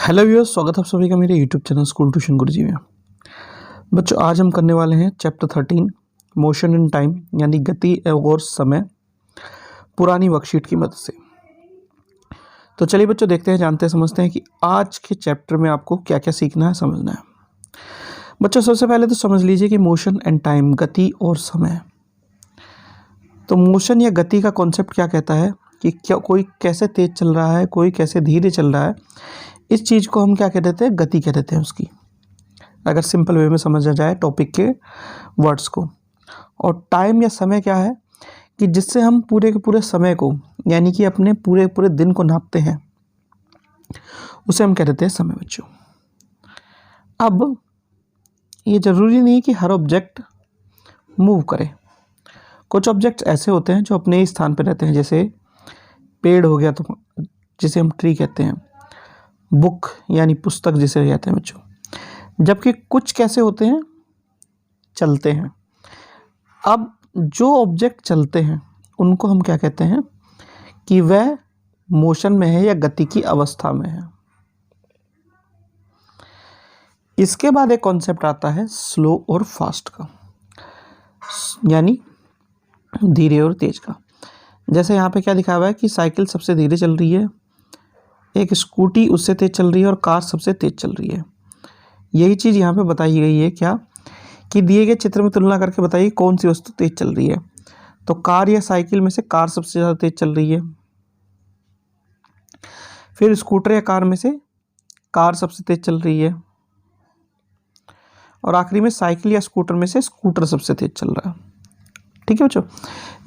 Hello viewers, स्वागत है आप सभी का मेरे यूट्यूब चैनल स्कूल ट्यूशन गुरुजी में। बच्चों, आज हम करने वाले हैं चैप्टर 13 मोशन इन टाइम यानी गति और समय, पुरानी वर्कशीट की मदद से। तो चलिए बच्चों, देखते हैं, जानते हैं, समझते हैं कि आज के चैप्टर में आपको क्या क्या सीखना है, समझना है। बच्चों, सबसे पहले तो समझ लीजिए कि मोशन एंड टाइम, गति और समय। तो मोशन या गति का कॉन्सेप्ट क्या कहता है कि क्या कोई कैसे तेज चल रहा है, कोई कैसे धीरे चल रहा है, इस चीज़ को हम क्या कह देते हैं, गति कह देते हैं उसकी, अगर सिंपल वे में समझा जाए टॉपिक के वर्ड्स को। और टाइम या समय क्या है कि जिससे हम पूरे के पूरे समय को यानी कि अपने पूरे पूरे दिन को नापते हैं, उसे हम कह देते हैं समय। बच्चों, अब ये ज़रूरी नहीं कि हर ऑब्जेक्ट मूव करे। कुछ ऑब्जेक्ट्स ऐसे होते हैं जो अपने ही स्थान पर रहते हैं, जैसे पेड़ हो गया, तो जिसे हम ट्री कहते हैं, बुक यानी पुस्तक जिसे कहते हैं बच्चों। जबकि कुछ कैसे होते हैं, चलते हैं। अब जो ऑब्जेक्ट चलते हैं उनको हम क्या कहते हैं कि वह मोशन में है या गति की अवस्था में है। इसके बाद एक कॉन्सेप्ट आता है स्लो और फास्ट का, यानी धीरे और तेज का। जैसे यहाँ पे क्या दिखा हुआ है कि साइकिल सबसे धीरे चल रही है, एक स्कूटी उससे तेज चल रही है और कार सबसे तेज चल रही है। यही चीज़ यहाँ पे बताई गई है क्या कि दिए गए चित्र में तुलना करके बताइए कौन सी वस्तु तेज चल रही है। तो कार या साइकिल में से कार सबसे ज़्यादा तेज चल रही है, फिर स्कूटर या कार में से कार सबसे तेज चल रही है, और आखिरी में साइकिल या स्कूटर में से स्कूटर सबसे तेज चल रहा है। ठीक है बच्चों,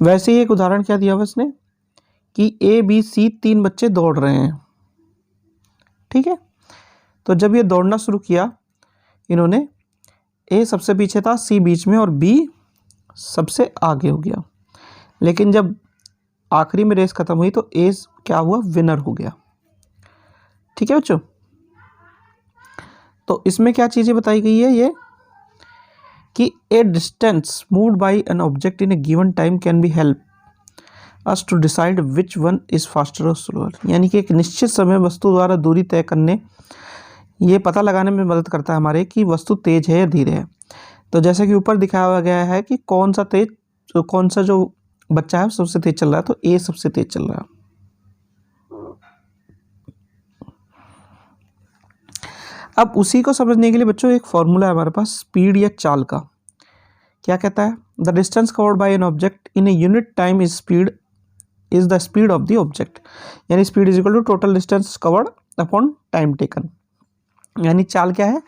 वैसे ही एक उदाहरण क्या दिया हुआ इसने कि ABC 3 बच्चे दौड़ रहे हैं। ठीक है, तो जब ये दौड़ना शुरू किया, इन्होंने A सबसे पीछे था, C बीच में और B सबसे आगे हो गया। लेकिन जब आखिरी में रेस खत्म हुई तो A क्या हुआ, विनर हो गया। ठीक है बच्चों, तो इसमें क्या चीज़ें बताई गई है ये कि a distance moved by an object in a given time can be help us to decide which one is faster और स्लोअर। यानी कि एक निश्चित समय वस्तु द्वारा दूरी तय करने, ये पता लगाने में मदद करता है हमारे कि वस्तु तेज है या धीरे है। तो जैसे कि ऊपर दिखाया गया है कि कौन सा जो बच्चा है सबसे तेज चल रहा है, तो A सबसे तेज चल रहा है। अब उसी को समझने के लिए बच्चों एक फॉर्मूला है हमारे पास स्पीड या चाल का। क्या कहता है, the distance covered by an object in a unit time is the speed of the object. यानी speed is equal to total distance covered upon time taken. यानी चाल क्या है,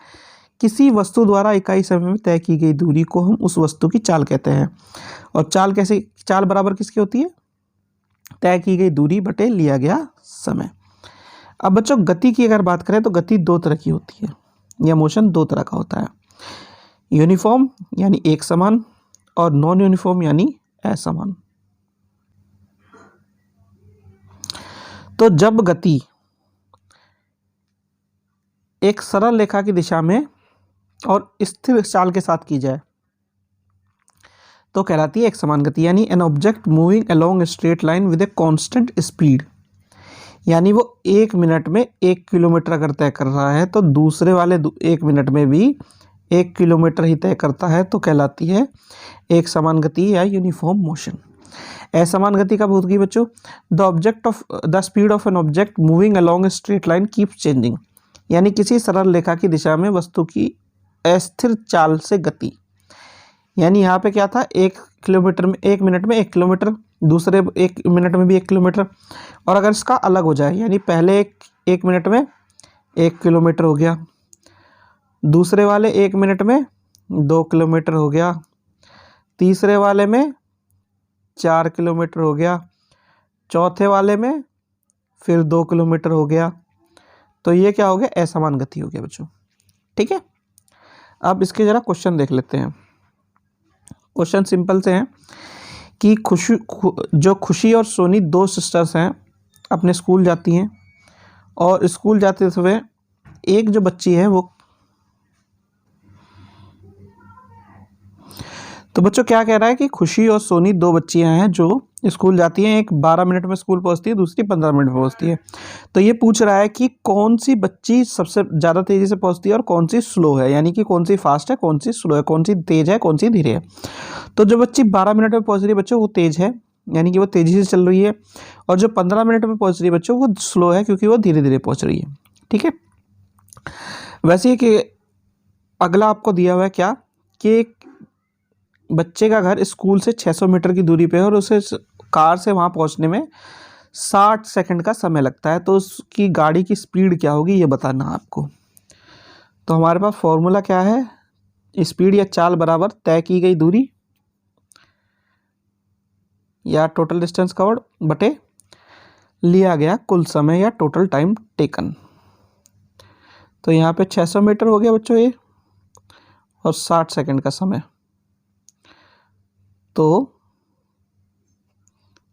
किसी वस्तु द्वारा इकाई समय में तय की गई दूरी को हम उस वस्तु की चाल कहते हैं। और चाल बराबर किसकी होती है, तय की गई दूरी बटे लिया गया समय। अब बच्चों, गति की अगर बात करें तो गति दो तरह की होती है, या मोशन दो तरह का होता है, यूनिफॉर्म यानी एक समान, और नॉन यूनिफॉर्म यानी असमान। तो जब गति एक सरल रेखा की दिशा में और स्थिर चाल के साथ की जाए तो कहलाती है एक समान गति, यानी an object moving along straight line with a constant speed. यानी वो 1 मिनट में 1 किलोमीटर अगर तय कर रहा है तो दूसरे वाले 1 मिनट में भी 1 किलोमीटर ही तय करता है, तो कहलाती है एक समान गति या यूनिफॉर्म मोशन। असमान गति कब होगी बच्चों, the speed of an object moving along straight line keeps changing. यानी किसी सरल रेखा की दिशा में वस्तु की अस्थिर चाल से गति। यानी यहाँ पे क्या था, 1 मिनट में 1 किलोमीटर, दूसरे 1 मिनट में भी 1 किलोमीटर, और अगर इसका अलग हो जाए, यानी पहले एक मिनट में 1 किलोमीटर हो गया, दूसरे वाले 1 मिनट में 2 किलोमीटर हो गया, तीसरे वाले में 4 किलोमीटर हो गया, चौथे वाले में फिर 2 किलोमीटर हो गया, तो ये क्या हो गया, असमान गति हो गया बच्चों। ठीक है, अब इसके ज़रा क्वेश्चन देख लेते हैं। क्वेश्चन सिंपल से हैं कि खुशी और सोनी 2 सिस्टर्स हैं, अपने स्कूल जाती हैं, और स्कूल जाते समय एक जो बच्ची है वो, तो बच्चों क्या कह रहा है कि खुशी और सोनी 2 बच्चियां हैं जो स्कूल जाती हैं, एक 12 मिनट में स्कूल पहुंचती है, दूसरी 15 मिनट में पहुंचती है। तो ये पूछ रहा है कि कौन सी बच्ची सबसे ज़्यादा तेज़ी से पहुंचती है और कौन सी स्लो है, यानी कि कौन सी फास्ट है, कौन सी स्लो है, कौन सी तेज़ है, कौन सी धीरे है। तो जो बच्ची 12 मिनट में पहुंच रही है बच्चों, वो तेज़ है, यानी कि वो तेज़ी से चल रही है। और जो 15 मिनट में पहुंच रही है बच्चों, वो स्लो है, क्योंकि वो धीरे धीरे पहुंच रही है। ठीक है। वैसे ही कि अगला आपको दिया हुआ है क्या, कि एक बच्चे का घर स्कूल से 600 मीटर की दूरी पे है और उसे कार से वहाँ पहुँचने में 60 सेकंड का समय लगता है। तो उसकी गाड़ी की स्पीड क्या होगी, ये बताना है आपको। तो हमारे पास फॉर्मूला क्या है, स्पीड या चाल बराबर तय की गई दूरी या टोटल डिस्टेंस कवर्ड बटे लिया गया कुल समय या टोटल टाइम टेकन। तो यहाँ पे 600 मीटर हो गया बच्चों ये, और 60 सेकंड का समय, तो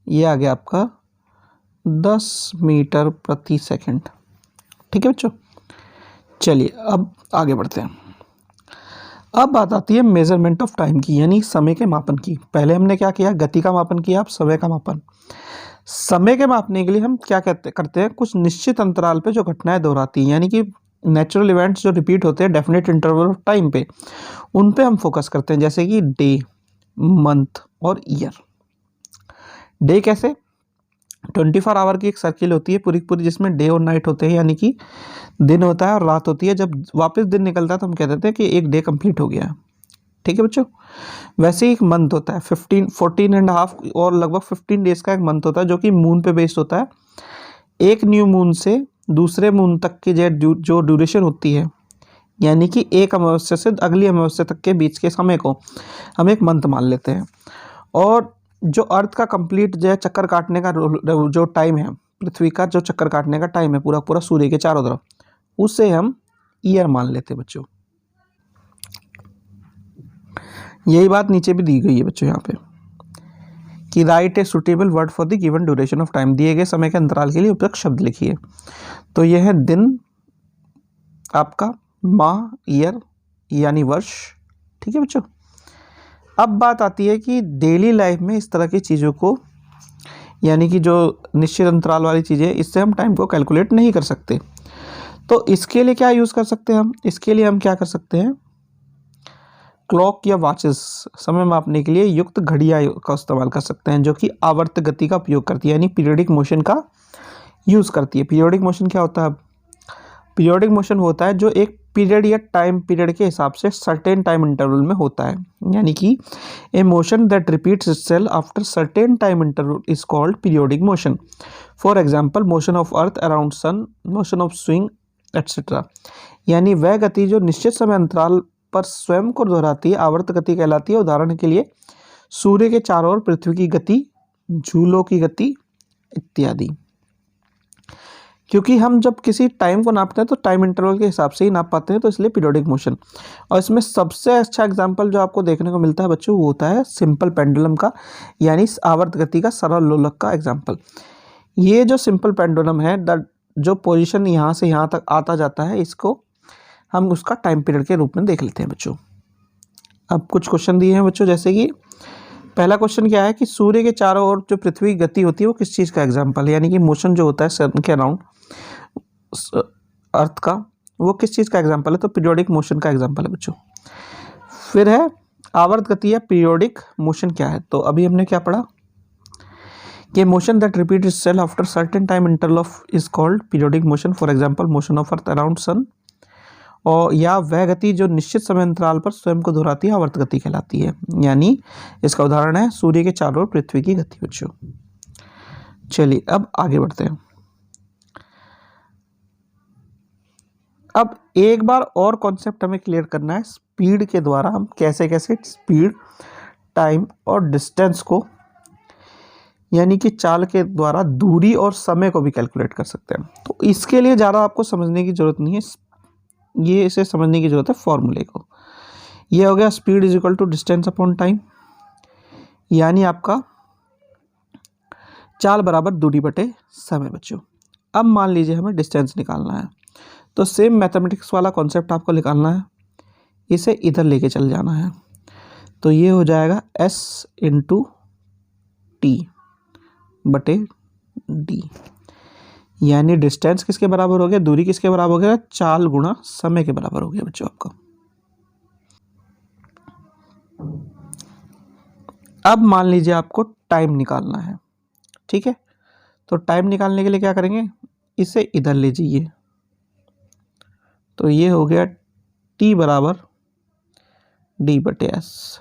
ये आ गया आपका 10 मीटर प्रति सेकंड। ठीक है बच्चों। चलिए अब आगे बढ़ते हैं। अब बात आती है मेजरमेंट ऑफ टाइम की, यानी समय के मापन की। पहले हमने क्या किया, गति का मापन किया, अब समय का मापन। समय के मापने के लिए हम क्या करते हैं, कुछ निश्चित अंतराल पे जो घटनाएं दोहराती हैं, यानी कि नेचुरल इवेंट्स जो रिपीट होते हैं डेफिनेट इंटरवल ऑफ टाइम पे, उन पे हम फोकस करते हैं, जैसे कि डे, मंथ और ईयर। डे कैसे, 24 आवर की एक सर्किल होती है पूरी पूरी, जिसमें डे और नाइट होते हैं, यानी कि दिन होता है और रात होती है। जब वापस दिन निकलता है तो हम कह देते हैं कि एक डे कंप्लीट हो गया है। ठीक है बच्चों। वैसे ही एक मंथ होता है 14.5 और लगभग 15 डेज का एक मंथ होता है, जो कि मून पे बेस्ड होता है। एक न्यू मून से दूसरे मून तक की जो ड्यूरेशन होती है, यानी कि एक अमावस्या से अगली अमावस्या तक के बीच के समय को हम एक मंथ मान लेते हैं। और जो अर्थ का कंप्लीट जो है चक्कर काटने का जो टाइम है, पृथ्वी का जो चक्कर काटने का टाइम है पूरा पूरा सूर्य के चारों तरफ, उसे हम ईयर मान लेते हैं बच्चों। यही बात नीचे भी दी गई है बच्चों यहाँ पे, कि right a suitable word for the given duration of time, दिए गए समय के अंतराल के लिए उपयुक्त शब्द लिखिए। तो यह है दिन आपका, माह, ईयर यानी वर्ष। ठीक है बच्चों। अब बात आती है कि डेली लाइफ में इस तरह की चीज़ों को, यानी कि जो निश्चित अंतराल वाली चीज़ें, इससे हम टाइम को कैलकुलेट नहीं कर सकते। तो इसके लिए क्या यूज़ कर सकते हैं हम, इसके लिए हम क्या कर सकते हैं, क्लॉक या वॉचेस, समय मापने के लिए युक्त घड़ियाँ का इस्तेमाल कर सकते हैं, जो कि आवर्त गति का उपयोग करती है, यानी पीरियोडिक मोशन का यूज़ करती है। पीरियोडिक मोशन क्या होता है, पीरियोडिक मोशन होता है जो एक पीरियड या टाइम पीरियड के हिसाब से सर्टेन टाइम इंटरवल में होता है, यानी कि a motion that repeats itself after certain time interval is called periodic motion. For example motion of earth around sun, motion of swing etcetera. यानी वह गति जो निश्चित समय अंतराल पर स्वयं को दोहराती है आवर्त गति कहलाती है। उदाहरण के लिए सूर्य के चारों ओर पृथ्वी की गति, झूलों की गति इत्यादि। क्योंकि हम जब किसी टाइम को नापते हैं तो टाइम इंटरवल के हिसाब से ही नाप पाते हैं, तो इसलिए पीरियोडिक मोशन। और इसमें सबसे अच्छा एग्जांपल जो आपको देखने को मिलता है बच्चों, वो होता है सिंपल पेंडुलम का, यानी आवर्त गति का सरल लोलक का एग्जांपल। ये जो सिंपल पेंडुलम है, जो पोजीशन यहाँ से यहाँ तक आता जाता है, इसको हम उसका टाइम पीरियड के रूप में देख लेते हैं बच्चों। अब कुछ क्वेश्चन दिए हैं बच्चों, जैसे कि पहला क्वेश्चन क्या है कि सूर्य के चारों ओर जो पृथ्वी की गति होती है वो किस चीज़ का एग्जाम्पल है, यानी कि मोशन जो होता है सन के अराउंड अर्थ का, वो किस चीज़ का एग्जाम्पल है, तो पीरियोडिक मोशन का एग्जाम्पल है बच्चों। फिर है आवर्त गति या पीरियोडिक मोशन क्या है, तो अभी हमने क्या पढ़ा कि motion that repeat itself after certain time interval of is called periodic motion. For example motion of earth around sun, और या वह गति जो निश्चित समय अंतराल पर स्वयं को दोहराती है आवर्त गति कहलाती है। यानी इसका उदाहरण है सूर्य के चारों ओर पृथ्वी की गति बच्चों। चलिए अब आगे बढ़ते हैं। अब एक बार और कॉन्सेप्ट हमें क्लियर करना है, स्पीड के द्वारा हम कैसे कैसे स्पीड, टाइम और डिस्टेंस को, यानी कि चाल के द्वारा दूरी और समय को भी कैलकुलेट कर सकते हैं। तो इसके लिए ज़्यादा आपको समझने की ज़रूरत नहीं है, ये इसे समझने की ज़रूरत है फॉर्मूले को। ये हो गया speed is equal to distance upon time, यानी आपका चाल बराबर दूरी बटे समय बच्चों। अब मान लीजिए हमें डिस्टेंस निकालना है, तो सेम मैथमेटिक्स वाला कॉन्सेप्ट आपको निकालना है, इसे इधर लेके चल जाना है। तो ये हो जाएगा s इंटू टी, बटे डी, यानी डिस्टेंस किसके बराबर हो गया, दूरी किसके बराबर हो गया, चाल गुणा समय के बराबर हो गया बच्चों आपका। अब मान लीजिए आपको टाइम निकालना है, ठीक है। तो टाइम निकालने के लिए क्या करेंगे, इसे इधर ले जाइए, तो ये हो गया टी बराबर डी बटे एस।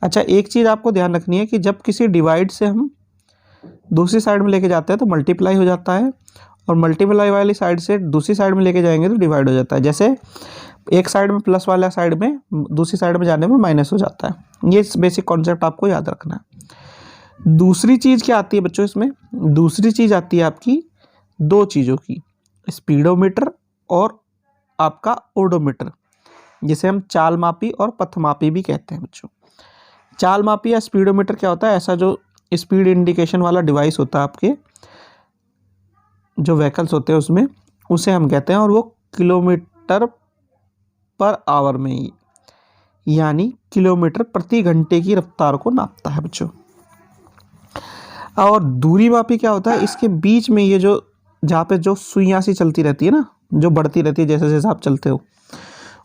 अच्छा, एक चीज़ आपको ध्यान रखनी है कि जब किसी डिवाइड से हम दूसरी साइड में लेके जाते हैं तो मल्टीप्लाई हो जाता है, और मल्टीप्लाई वाली साइड से दूसरी साइड में लेके जाएंगे तो डिवाइड हो जाता है। जैसे एक साइड में प्लस वाला साइड में दूसरी साइड में जाने में माइनस हो जाता है। ये बेसिक कॉन्सेप्ट आपको याद रखना है। दूसरी चीज़ क्या आती है बच्चों इसमें, दूसरी चीज़ आती है आपकी दो चीज़ों की, स्पीडोमीटर और आपका ओडोमीटर, जिसे हम चाल मापी और पथमापी भी कहते हैं बच्चों। चाल मापी या स्पीडोमीटर क्या होता है, ऐसा जो स्पीड इंडिकेशन वाला डिवाइस होता है आपके जो व्हीकल्स होते हैं उसमें, उसे हम कहते हैं, और वो किलोमीटर पर आवर में ही, यानी किलोमीटर प्रति घंटे की रफ्तार को नापता है बच्चों। और दूरी मापी क्या होता है, इसके बीच में ये जो जहाँ पे जो सुइयाँ सी चलती रहती है ना, जो बढ़ती रहती है जैसे जैसे आप चलते हो,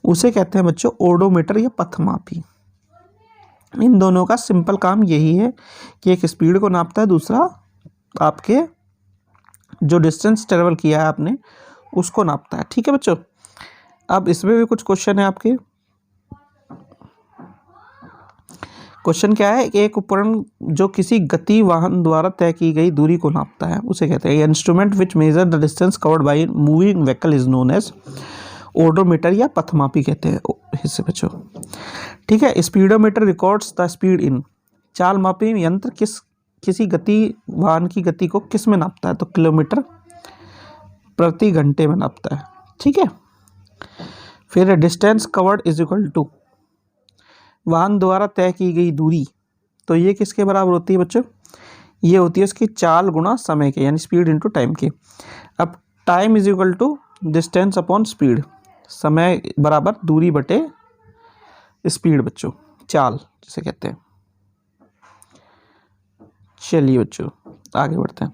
उसे कहते हैं बच्चों ओडोमीटर या पथमापी। इन दोनों का सिंपल काम यही है कि एक स्पीड को नापता है, दूसरा आपके जो डिस्टेंस ट्रेवल किया है आपने उसको नापता है, ठीक है बच्चों। अब इसमें भी कुछ क्वेश्चन है आपके। क्वेश्चन क्या है कि एक उपकरण जो किसी गति वाहन द्वारा तय की गई दूरी को नापता है उसे कहते हैं, instrument which measure the distance covered by moving vehicle is known as odometer या पथमापी कहते हैं इससे बच्चों, ठीक है। Speedometer records the speed in, चाल मापी यंत्र किसी गति वाहन की गति को किस में नापता है, तो किलोमीटर प्रति घंटे में नापता है, ठीक है। फिर distance covered is equal to वाहन द्वारा तय की गई दूरी, तो ये किसके बराबर होती है बच्चों, ये होती है उसकी चाल गुणा समय के, यानी स्पीड इनटू टाइम के। अब time is equal to distance upon speed, समय बराबर दूरी बटे स्पीड बच्चों, चाल जिसे कहते हैं। चलिए बच्चों आगे बढ़ते हैं।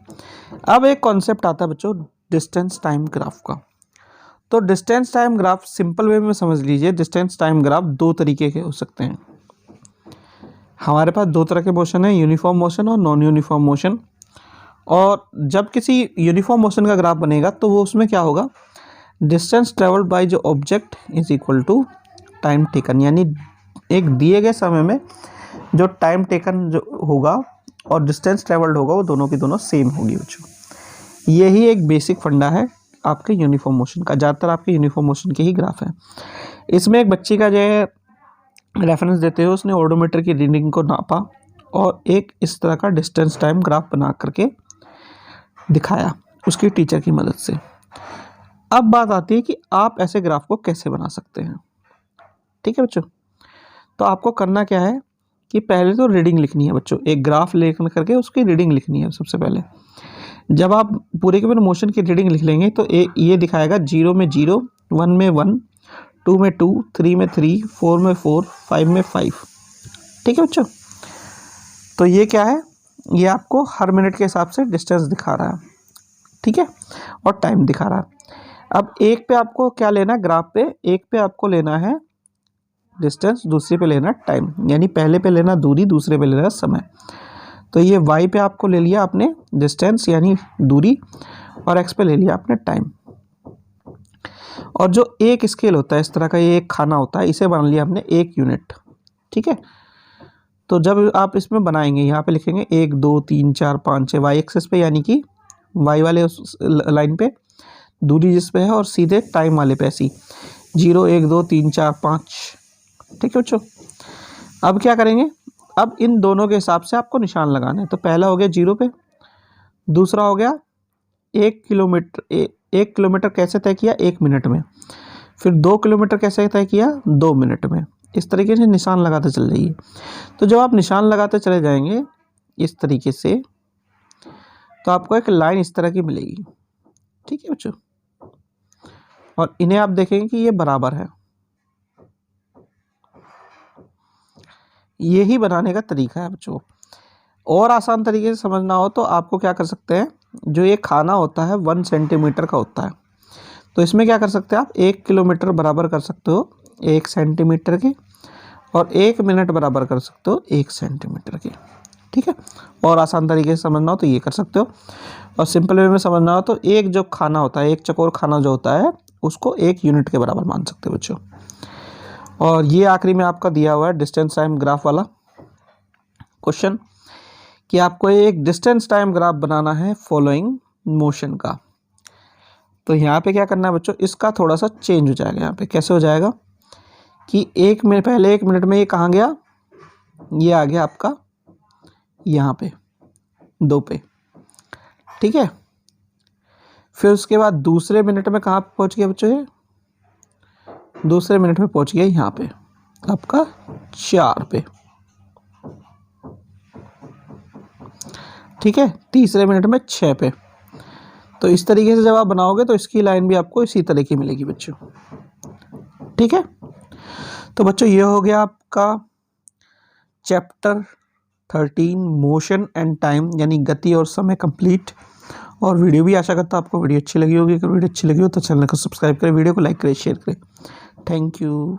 अब एक कॉन्सेप्ट आता है बच्चों डिस्टेंस टाइम ग्राफ का। तो distance time graph simple way में समझ लीजिए, डिस्टेंस टाइम ग्राफ दो तरीके के हो सकते हैं। हमारे पास दो तरह के मोशन है, यूनिफॉर्म मोशन और नॉन यूनिफॉर्म मोशन। और जब किसी यूनिफॉर्म मोशन का ग्राफ बनेगा तो वो उसमें क्या होगा, डिस्टेंस ट्रेवल्ड बाय जो object is equal to time taken, यानी एक दिए गए समय में जो टाइम टेकन जो होगा और डिस्टेंस ट्रेवल्ड होगा वो दोनों की दोनों सेम होगी बच्चों। यही एक बेसिक फंडा है आपके यूनिफॉर्म मोशन का। ज़्यादातर आपके यूनिफॉर्म मोशन के ही ग्राफ है। इसमें एक बच्चे का जो है रेफरेंस देते हुए उसने ओडोमीटर की रीडिंग को नापा और एक इस तरह का डिस्टेंस टाइम ग्राफ बना करके दिखाया उसकी टीचर की मदद से। अब बात आती है कि आप ऐसे ग्राफ को कैसे बना सकते हैं, ठीक है बच्चों। तो आपको करना क्या है कि पहले तो रीडिंग लिखनी है बच्चों, एक ग्राफ लिख करके उसकी रीडिंग लिखनी है सबसे पहले। जब आप पूरे के पूरे मोशन की रीडिंग लिख लेंगे तो ये दिखाएगा 0 में 0, 1 में 1, 2 में 2, 3 में 3, 4 में 4, 5 में 5, ठीक है बच्चों। तो ये क्या है, ये आपको हर मिनट के हिसाब से डिस्टेंस दिखा रहा है, ठीक है, और टाइम दिखा रहा है। अब एक पे आपको क्या लेना है, ग्राफ पे एक पे आपको लेना है डिस्टेंस, दूसरे पे लेना टाइम, यानी पहले पे लेना दूरी, दूसरे पे लेना समय। तो ये y पे आपको ले लिया आपने डिस्टेंस यानी दूरी, और x पे ले लिया आपने टाइम। और जो एक स्केल होता है इस तरह का, ये एक खाना होता है, इसे बना लिया हमने 1 यूनिट, ठीक है। तो जब आप इसमें बनाएंगे यहाँ पे लिखेंगे 1 2 3 4 5 6 y एक्सेस पे, यानी कि y वाले उस लाइन पे दूरी जिस पे है, और सीधे टाइम वाले पे ऐसी 0 1 2 3 4 5, ठीक है बच्चों। अब क्या करेंगे, अब इन दोनों के हिसाब से आपको निशान लगाना है। तो पहला हो गया 0 पे, दूसरा हो गया 1 किलोमीटर। 1 किलोमीटर कैसे तय किया, 1 मिनट में। फिर 2 किलोमीटर कैसे तय किया, 2 मिनट में। इस तरीके से निशान लगाते चल जाइए। तो जब आप निशान लगाते चले जाएंगे इस तरीके से, तो आपको एक लाइन इस तरह की मिलेगी, ठीक है बच्चों। और इन्हें आप देखेंगे कि ये बराबर है। यही बनाने का तरीका है बच्चों। और आसान तरीके से समझना हो तो आपको क्या कर सकते हैं, जो ये खाना होता है 1 सेंटीमीटर का होता है, तो इसमें क्या कर सकते हैं आप 1 किलोमीटर बराबर कर सकते हो 1 सेंटीमीटर के, और 1 मिनट बराबर कर सकते हो 1 सेंटीमीटर के। ठीक है, और आसान तरीके से समझना हो तो ये कर सकते हो, और सिंपल वे में समझना हो तो एक जो खाना होता है, एक चकोर खाना जो होता है, उसको 1 यूनिट के बराबर मान सकते हो बच्चों। और ये आखिरी में आपका दिया हुआ है डिस्टेंस टाइम ग्राफ वाला क्वेश्चन, कि आपको एक डिस्टेंस टाइम ग्राफ बनाना है फॉलोइंग मोशन का। तो यहाँ पे क्या करना है बच्चों, इसका थोड़ा सा चेंज हो जाएगा। यहाँ पे कैसे हो जाएगा कि पहले 1 मिनट में ये कहाँ गया, ये आ गया आपका यहाँ पे 2 पे। ठीक है, फिर उसके बाद दूसरे मिनट में कहाँ पहुँच गया बच्चों, ये दूसरे मिनट में पहुँच गया यहाँ पे आपका 4 पे। ठीक है, तीसरे मिनट में 6 पे। तो इस तरीके से जब आप बनाओगे तो इसकी लाइन भी आपको इसी तरह की मिलेगी बच्चों। ठीक है, तो बच्चों ये हो गया आपका चैप्टर 13 मोशन एंड टाइम, यानी गति और समय कंप्लीट। और वीडियो भी आशा करता हूँ आपको वीडियो अच्छी लगी होगी। अगर वीडियो अच्छी लगी हो तो चैनल को सब्सक्राइब करें, वीडियो को लाइक करें, शेयर करें। Thank you.